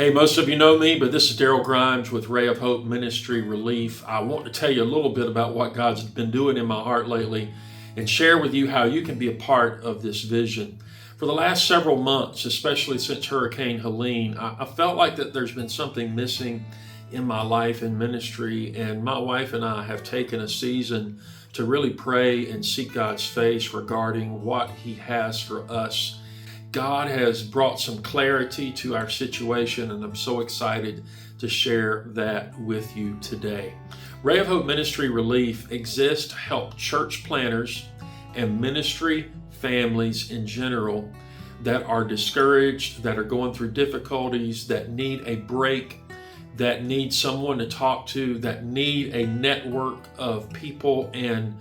Hey, most of you know me, but this is Daryl Grimes with Ray of Hope Ministry Relief. I want to tell you a little bit about what God's been doing in my heart lately and share with you how you can be a part of this vision. For the last several months, especially since Hurricane Helene, I felt like that there's been something missing in my life and ministry, and my wife and I have taken a season to really pray and seek God's face regarding what He has for us. God has brought some clarity to our situation, and I'm so excited to share that with you today. Ray of Hope Ministry Relief exists to help church planners and ministry families in general that are discouraged, that are going through difficulties, that need a break, that need someone to talk to, that need a network of people and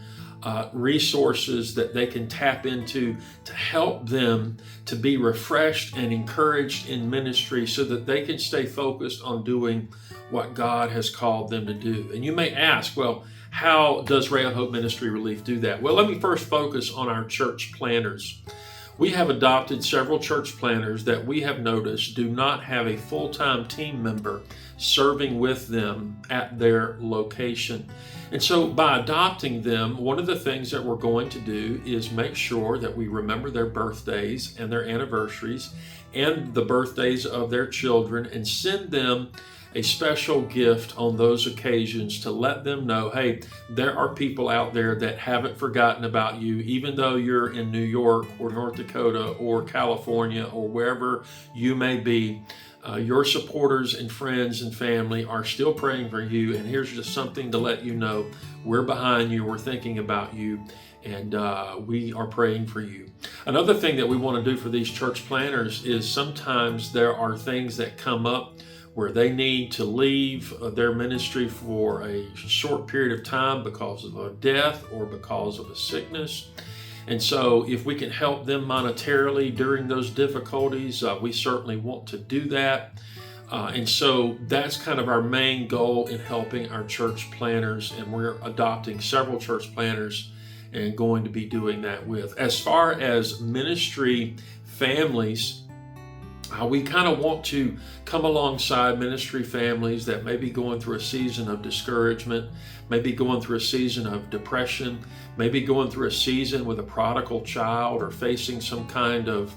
resources that they can tap into to help them to be refreshed and encouraged in ministry so that they can stay focused on doing what God has called them to do. And you may ask, well, how does Ray of Hope Ministry Relief do that? Well, let me first focus on our church planners. We have adopted several church planners that we have noticed do not have a full-time team member serving with them at their location. And so by adopting them, one of the things that we're going to do is make sure that we remember their birthdays and their anniversaries and the birthdays of their children and send them a special gift on those occasions to let them know, hey, there are people out there that haven't forgotten about you, even though you're in New York or North Dakota or California or wherever you may be. Your supporters and friends and family are still praying for you, and here's just something to let you know. We're behind you, we're thinking about you, and we are praying for you. Another thing that we want to do for these church planners is sometimes there are things that come up where they need to leave their ministry for a short period of time because of a death or because of a sickness. And so if we can help them monetarily during those difficulties, we certainly want to do that. And so that's kind of our main goal in helping our church planners, and we're adopting several church planners and going to be doing that with. As far as ministry families, we kind of want to come alongside ministry families that may be going through a season of discouragement, maybe going through a season of depression, maybe going through a season with a prodigal child or facing some kind of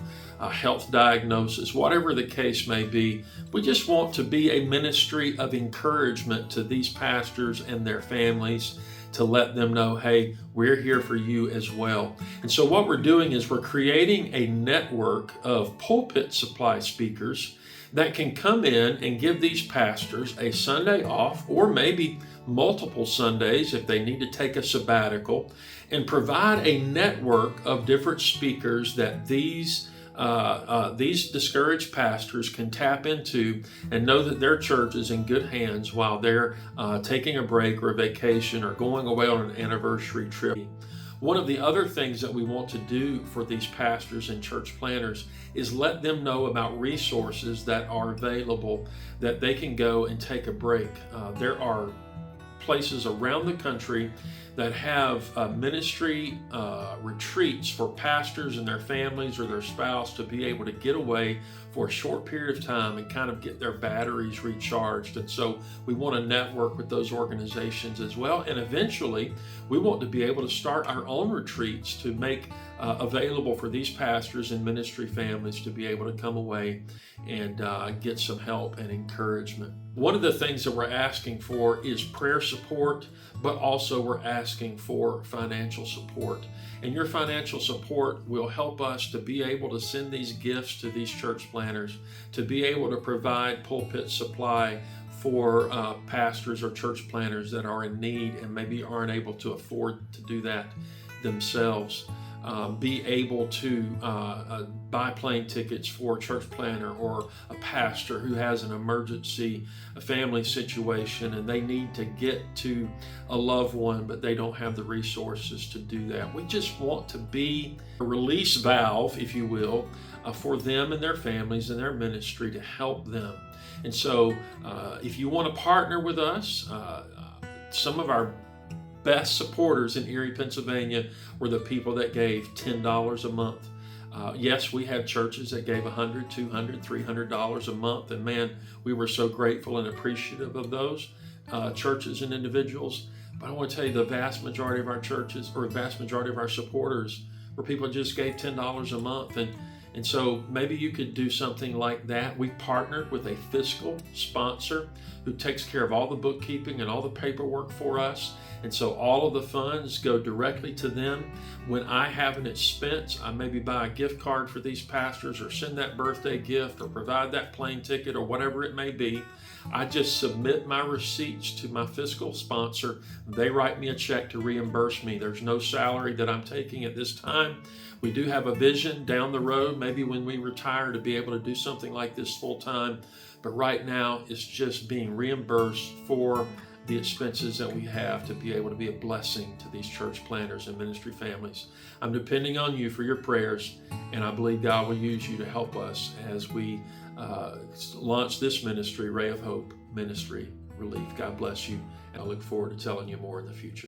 health diagnosis, whatever the case may be. We just want to be a ministry of encouragement to these pastors and their families to let them know, hey, we're here for you as well. And so what we're doing is we're creating a network of pulpit supply speakers that can come in and give these pastors a Sunday off, or maybe multiple Sundays if they need to take a sabbatical, and provide a network of different speakers that these discouraged pastors can tap into and know that their church is in good hands while they're taking a break or a vacation or going away on an anniversary trip. One of the other things that we want to do for these pastors and church planners is let them know about resources that are available that they can go and take a break. There are places around the country that have ministry retreats for pastors and their families or their spouse to be able to get away for a short period of time and kind of get their batteries recharged. And so we want to network with those organizations as well. And eventually we want to be able to start our own retreats to make available for these pastors and ministry families to be able to come away and get some help and encouragement. One of the things that we're asking for is prayer support, but also we're asking for financial support. And your financial support will help us to be able to send these gifts to these church planners, to be able to provide pulpit supply for pastors or church planners that are in need and maybe aren't able to afford to do that themselves. Be able to buy plane tickets for a church planner or a pastor who has an emergency, a family situation, and they need to get to a loved one, but they don't have the resources to do that. We just want to be a release valve, if you will, for them and their families and their ministry to help them. And so if you want to partner with us, some of our best supporters in Erie, Pennsylvania were the people that gave $10 a month. Yes, we had churches that gave $100, $200, $300 a month, and man, we were so grateful and appreciative of those churches and individuals. But I want to tell you, the vast majority of our churches, or vast majority of our supporters, were people that just gave $10 a month. And so maybe you could do something like that. We partnered with a fiscal sponsor who takes care of all the bookkeeping and all the paperwork for us. And so all of the funds go directly to them. When I have an expense, I maybe buy a gift card for these pastors, or send that birthday gift, or provide that plane ticket, or whatever it may be. I just submit my receipts to my fiscal sponsor. They write me a check to reimburse me. There's no salary that I'm taking at this time. We do have a vision down the road, maybe when we retire, to be able to do something like this full time. But right now, it's just being reimbursed for the expenses that we have to be able to be a blessing to these church planters and ministry families. I'm depending on you for your prayers, and I believe God will use you to help us as we launch this ministry, Ray of Hope Ministry Relief. God bless you, and I look forward to telling you more in the future.